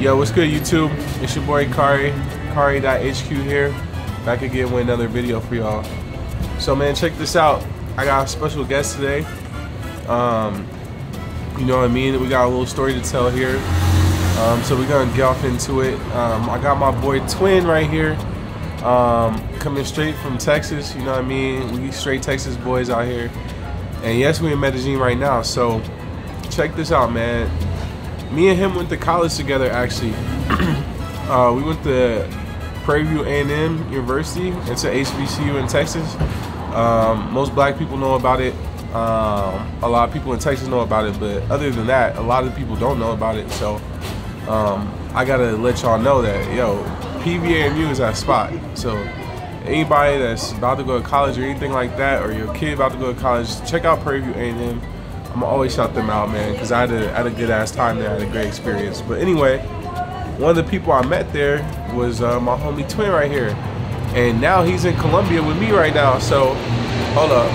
Yo, what's good, YouTube? It's your boy Kari.HQ here, back again with another video for y'all. So man, check this out. I got a special guest today. You know what I mean? We got a little story to tell here. So we're gonna get off into it. I got my boy Twin right here, coming straight from Texas. You know what I mean? We straight Texas boys out here. And yes, we're in Medellin right now. So check this out, man. Me and him went to college together, actually. We went to Prairie View A&M University. It's an HBCU in Texas. Most black people know about it. A lot of people in Texas know about it, but other than that, a lot of people don't know about it. So I gotta let y'all know that, yo, PVAMU is that spot. So anybody that's about to go to college or anything like that, or your kid about to go to college, check out Prairie View A&M. I'm gonna always shout them out, man, because I had a good ass time there. I had a great experience. But anyway, one of the people I met there was my homie Twin right here, and now he's in Colombia with me right now. So hold up,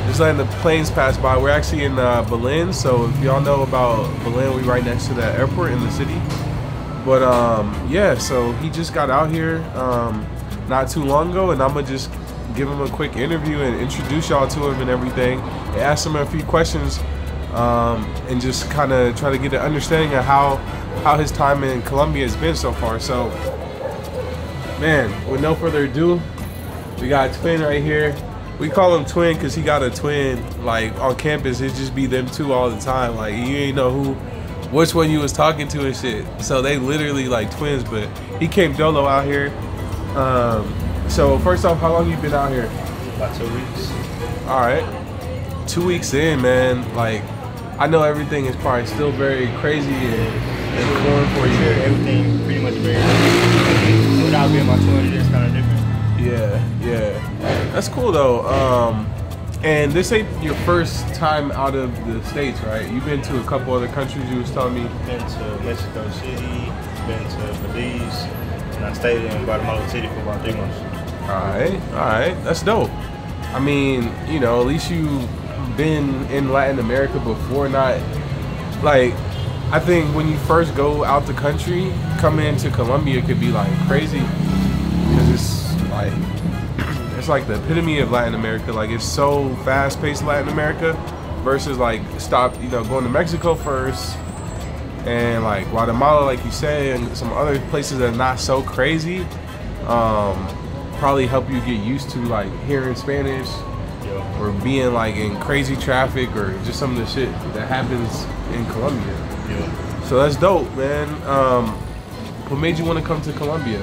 just letting the planes pass by. We're actually in Belen. So if y'all know about Belen, we right next to that airport in the city. But yeah, so he just got out here not too long ago, and I'm gonna just give him a quick interview and introduce y'all to him and everything, and ask him a few questions, and just kind of try to get an understanding of how his time in Colombia has been so far. So man, with no further ado, we got Twin right here. We call him Twin because he got a twin. Like on campus, it just be them two all the time. Like you ain't know which one you was talking to and shit. So they literally like twins. But he came dolo out here. So first off, how long you been out here? About 2 weeks. All right, 2 weeks in, man. Like I know everything is probably still very crazy and going for you. Everything pretty much very different. Without being my twin, it's kind of different. Yeah. That's cool though. And this ain't your first time out of the States, right? You've been to a couple other countries. You was telling me. Been to Mexico City, been to Belize, and I stayed in Guatemala City for about 3 months. All right, that's dope. I mean, you know, at least you've been in Latin America before. Not like, I think when you first go out the country, coming into Colombia could be like crazy, because it's like the epitome of Latin America. Like it's so fast-paced Latin America versus like going to Mexico first, and like Guatemala, like you said, and some other places that are not so crazy. Probably help you get used to like hearing Spanish, yeah, or being like in crazy traffic, or just some of the shit that happens in Colombia. Yeah. So that's dope, man. What made you want to come to Colombia? I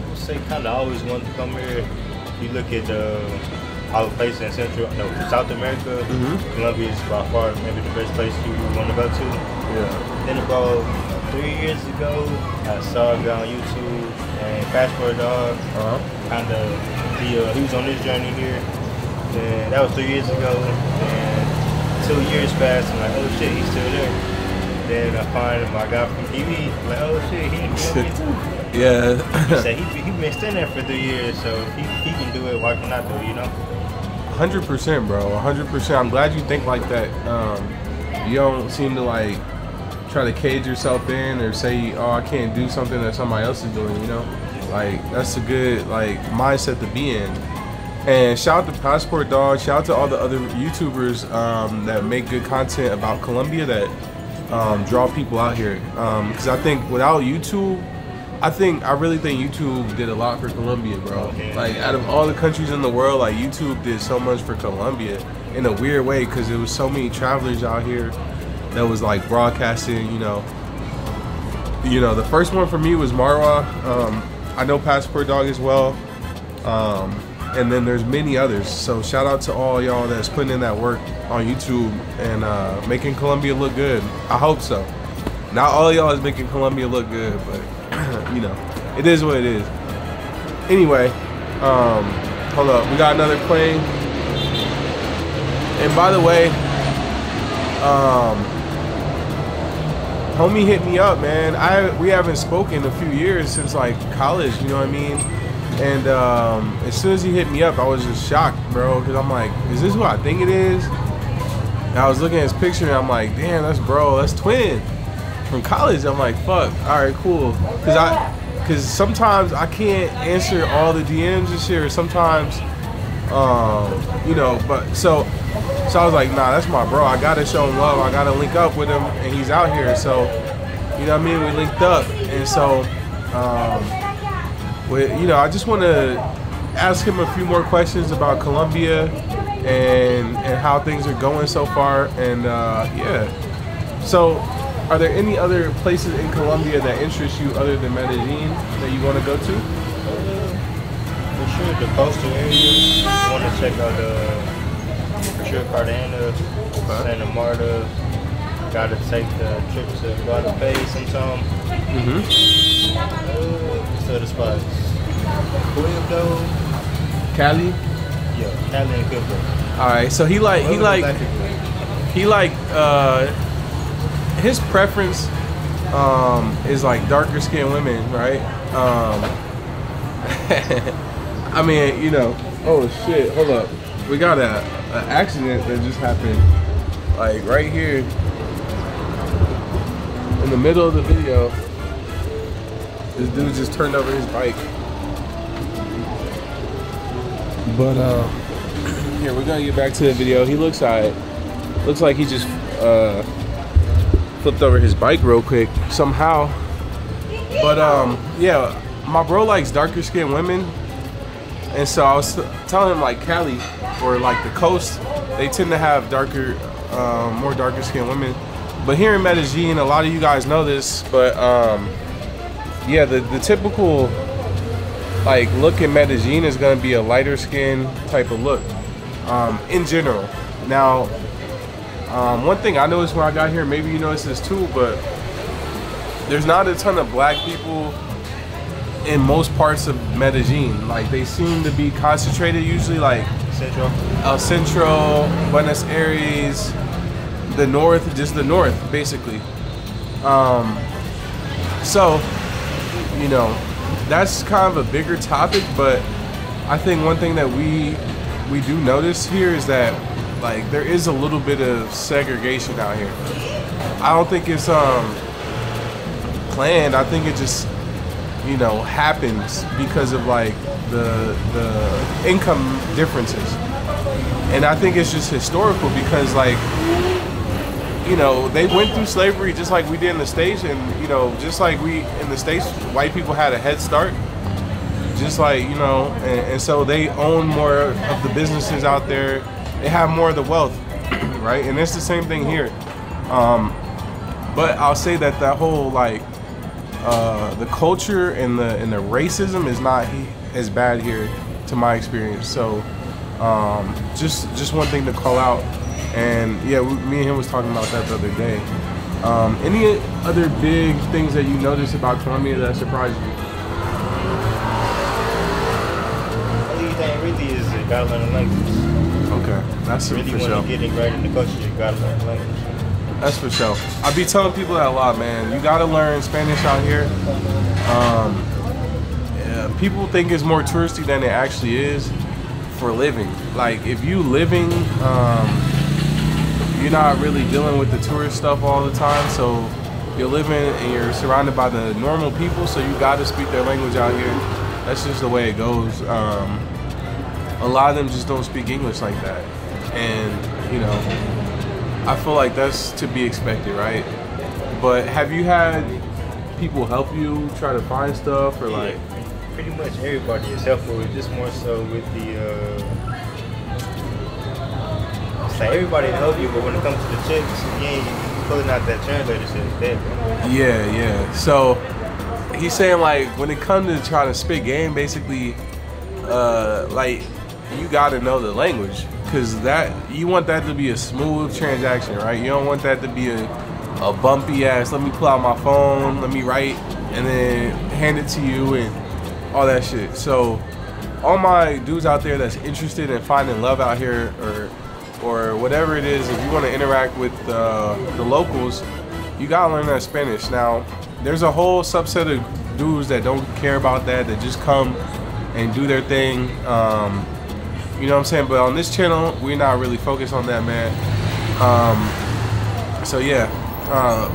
would say kind of always wanted to come here. You look at all the places in South America, Colombia is by far maybe the best place you want to go to. Yeah. Then about 3 years ago, I saw a guy on YouTube, and Passport Dog, kind of, he was on this journey here. And that was 3 years ago, and 2 years passed, I'm like, oh shit, he's still there. Then I find my guy from TV, I'm like, oh shit, he in Colombia too. Yeah. He said he been staying there for 3 years, so if he can do it, why can I do it, you know? 100%, bro, 100%. I'm glad you think like that. You don't seem to like try to cage yourself in or say, oh, I can't do something that somebody else is doing, you know? Like, that's a good like mindset to be in. And shout out to Passport Dog, shout out to all the other YouTubers that make good content about Colombia, that draw people out here. Because I think without YouTube, I really think YouTube did a lot for Colombia, bro. Like, out of all the countries in the world, like, YouTube did so much for Colombia in a weird way, because there was so many travelers out here that was like broadcasting, you know. The first one for me was Marwa. I know Passport Dog as well. And then there's many others. So shout out to all y'all that's putting in that work on YouTube and making Colombia look good. I hope so. Not all y'all is making Colombia look good, but you know, it is what it is. Anyway, hold up, we got another plane. And by the way, homie hit me up, man. We haven't spoken in a few years since like college, you know what I mean? And as soon as he hit me up, I was just shocked, bro, because I'm like, is this who I think it is? And I was looking at his picture and I'm like, damn, that's Twin. from college. I'm like, fuck, all right, cool. Cause sometimes I can't answer all the DMs and shit, or sometimes, you know, but so I was like, nah, that's my bro. I gotta show him love. I gotta link up with him, and he's out here. So, you know what I mean? We linked up, and so, you know, I just want to ask him a few more questions about Colombia and how things are going so far, and yeah. So, are there any other places in Colombia that interest you other than Medellin that you want to go to? For sure, the coastal areas. I want to check out for sure Cartagena, Santa Marta. Got to take the trip to Guadalupe sometime. What's other spots? Quibdó. Cali. Yeah, Cali and Quibdó. All right, so he like his preference is like darker skinned women, right? I mean, you know, oh shit, hold up. We got an accident that just happened, like right here in the middle of the video. This dude just turned over his bike. But here, we're gonna get back to the video. He looks like he just flipped over his bike real quick somehow. But yeah, my bro likes darker skinned women, and so I was telling him like Cali or like the coast, they tend to have darker, more darker skinned women. But here in Medellin, a lot of you guys know this, but yeah, the typical like look in Medellin is gonna be a lighter skin type of look, in general. Now, one thing I noticed when I got here, maybe you noticed this too, but there's not a ton of black people in most parts of Medellin. Like, they seem to be concentrated usually like El Centro, Buenos Aires, the north, just the north basically. So, you know, that's kind of a bigger topic, but I think one thing that we do notice here is that like there is a little bit of segregation out here. I don't think it's planned. I think it just, you know, happens because of like the income differences. And I think it's just historical because, like, you know, they went through slavery just like we did in the States, and, you know, just like we in the States, white people had a head start, just like, you know, and so they own more of the businesses out there. They have more of the wealth, right? And it's the same thing here. But I'll say that that whole like the culture and the racism is not as bad here, to my experience. So just one thing to call out. And yeah, me and him was talking about that the other day. Any other big things that you noticed about Colombia that surprised you? Only thing really is you gotta learn the language. Okay, that's really for sure. When you're getting right in the culture, you gotta learn the language. That's for sure. I be telling people that a lot, man. You gotta learn Spanish out here. Yeah, people think it's more touristy than it actually is for living. Like, if you living, you're not really dealing with the tourist stuff all the time. So you're living and you're surrounded by the normal people, so you gotta speak their language out here. That's just the way it goes. A lot of them just don't speak English like that. And, you know, I feel like that's to be expected, right? But have you had people help you try to find stuff, or like? Pretty much everybody is helpful. It's just more so with the, it's like everybody to help you, but when it comes to the chicks, you ain't pulling out that translator shit. It's dead, bro. Yeah, yeah. So he's saying like when it comes to trying to spit game, basically, like you got to know the language. Because that, you want that to be a smooth transaction, right? You don't want that to be a bumpy ass, let me pull out my phone, let me write, and then hand it to you and all that shit. So all my dudes out there that's interested in finding love out here, or whatever it is, if you want to interact with the locals, you gotta learn that Spanish. Now, there's a whole subset of dudes that don't care about that just come and do their thing. You know what I'm saying? But on this channel, we're not really focused on that, man. So yeah,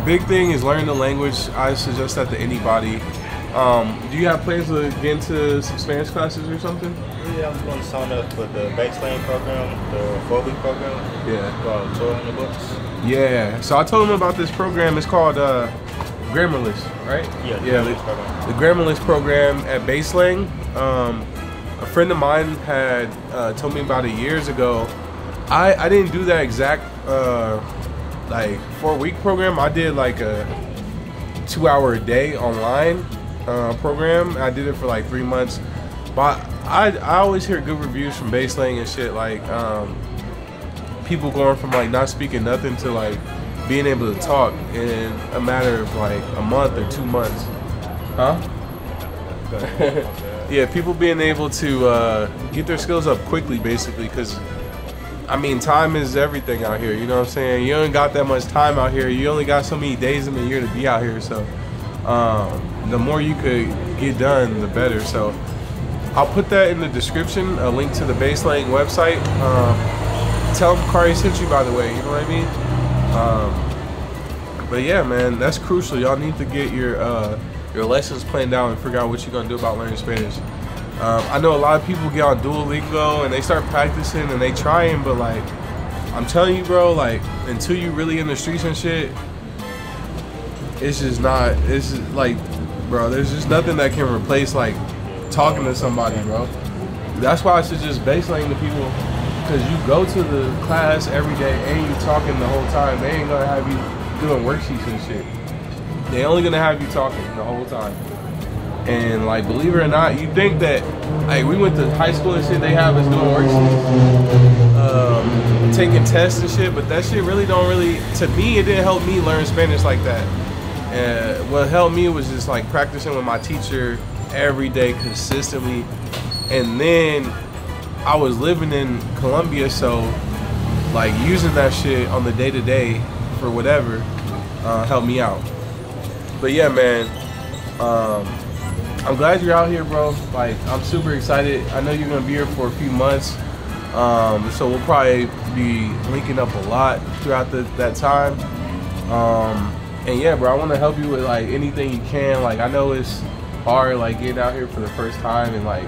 Big thing is learning the language. I suggest that to anybody. Do you have plans to get into some Spanish classes or something? Yeah, I'm going to sign up for the Belen program, the 4-week program. Yeah. Called Tour on the Books. Yeah. So I told him about this program. It's called Grammarless, right? Yeah. The Grammarless program at Belen. A friend of mine had told me about it years ago. I didn't do that exact like 4-week program. I did like a 2-hour a day online program. I did it for like 3 months. But I always hear good reviews from Belen and shit, like people going from like not speaking nothing to like being able to talk in a matter of like a month or 2 months. Huh? Yeah, people being able to get their skills up quickly, basically, because I mean, time is everything out here, you know what I'm saying? You ain't got that much time out here. You only got so many days in the year to be out here, so the more you could get done, the better. So I'll put that in the description, a link to the Belen website. Tell them Kari sent you, by the way, you know what I mean? But yeah, man, that's crucial. Y'all need to get your lessons planned out and figure out what you're gonna do about learning Spanish. I know a lot of people get on Duolingo and they start practicing and they trying, but like, I'm telling you, bro, like, until you really in the streets and shit, it's just not, it's just like, bro, there's just nothing that can replace like talking to somebody, bro. That's why I suggest Belen to people, because you go to the class every day and you talking the whole time. They ain't gonna have you doing worksheets and shit. They only gonna have you talking the whole time. And like, believe it or not, you think that like we went to high school and shit, they have us doing worksheets, taking tests and shit, but that shit really don't really, to me, it didn't help me learn Spanish like that. And what helped me was just like practicing with my teacher every day consistently. And then I was living in Colombia, so like using that shit on the day-to-day for whatever helped me out. But yeah, man, I'm glad you're out here, bro. Like, I'm super excited. I know you're gonna be here for a few months, so we'll probably be linking up a lot throughout that time. And yeah, bro, I want to help you with like anything you can. Like, I know it's hard, like getting out here for the first time and like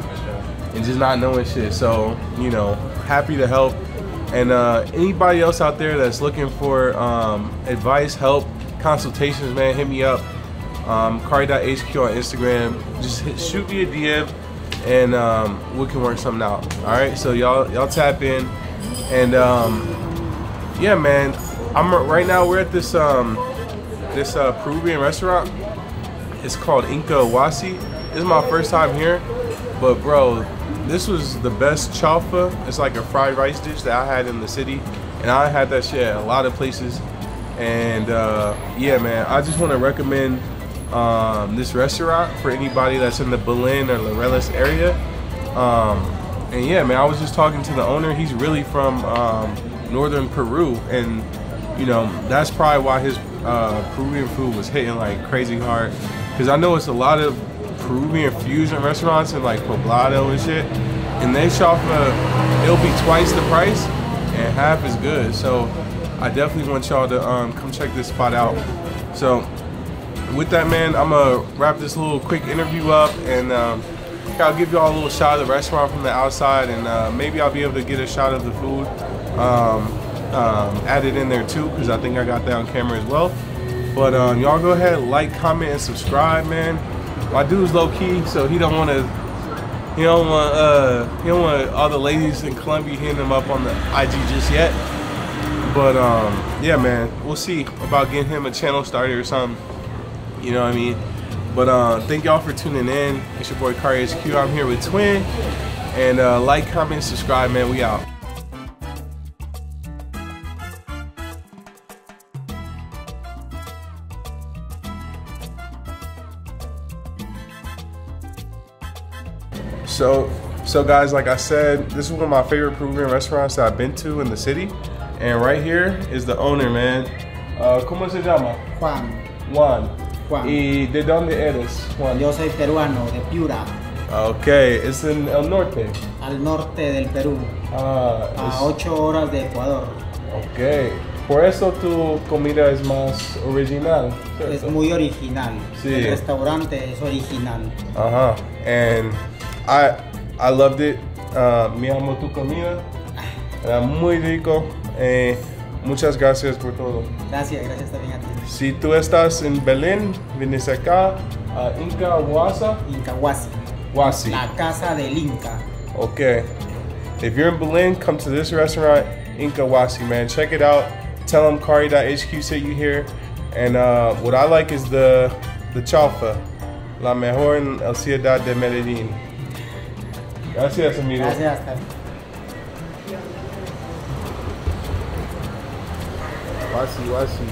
and just not knowing shit. So, you know, happy to help. And anybody else out there that's looking for advice, help, consultations, man, hit me up. Kari.hq on Instagram. Just shoot me a DM and we can work something out. All right, so y'all tap in. And yeah, man, right now we're at this this Peruvian restaurant. It's called Inca Wasi. This is my first time here, but bro, this was the best chaufa. It's like a fried rice dish that I had in the city, and I had that shit at a lot of places. And yeah, man, I just want to recommend this restaurant for anybody that's in the Belen or Laureles area. And yeah, man, I was just talking to the owner. He's really from northern Peru, and you know, that's probably why his Peruvian food was hitting like crazy hard, because I know it's a lot of Peruvian fusion restaurants in like Poblado and shit, and they chaufa, it'll be twice the price and half as good. So I definitely want y'all to come check this spot out. So with that, man, I'm gonna wrap this little quick interview up, and I'll give y'all a little shot of the restaurant from the outside, and maybe I'll be able to get a shot of the food added in there too, because I think I got that on camera as well. But y'all go ahead, like, comment, and subscribe, man. My dude's low key, so he don't want all the ladies in Colombia hitting him up on the IG just yet. But yeah, man, we'll see about getting him a channel started or something. You know what I mean? But thank y'all for tuning in. It's your boy Kari HQ. I'm here with Twin. And like, comment, subscribe, man. We out. So guys, like I said, this is one of my favorite Peruvian restaurants that I've been to in the city. And right here is the owner, man. ¿Cómo se llama? Juan. Juan. Juan. ¿Y de dónde eres, Juan? Yo soy peruano, de Piura. Okay, it's in el norte. Al norte del Perú. A 8 horas de Ecuador. Okay. Por eso tu comida es más original. ¿Cierto? Es muy original. Sí. El restaurante es original. And I loved it. Mi amo tu comida. Era muy rico. Muchas gracias por todo. Gracias también a ti. Si tú estás en Belén, vienes acá a Inca Huasi. La casa del Inca. Okay. If you're in Belen, come to this restaurant, Inca Huasi, man. Check it out. Tell them Kari.HQ sent you here. And what I like is the chaufa. La mejor en la ciudad de Medellin. Gracias, amigo. Gracias. Huasi.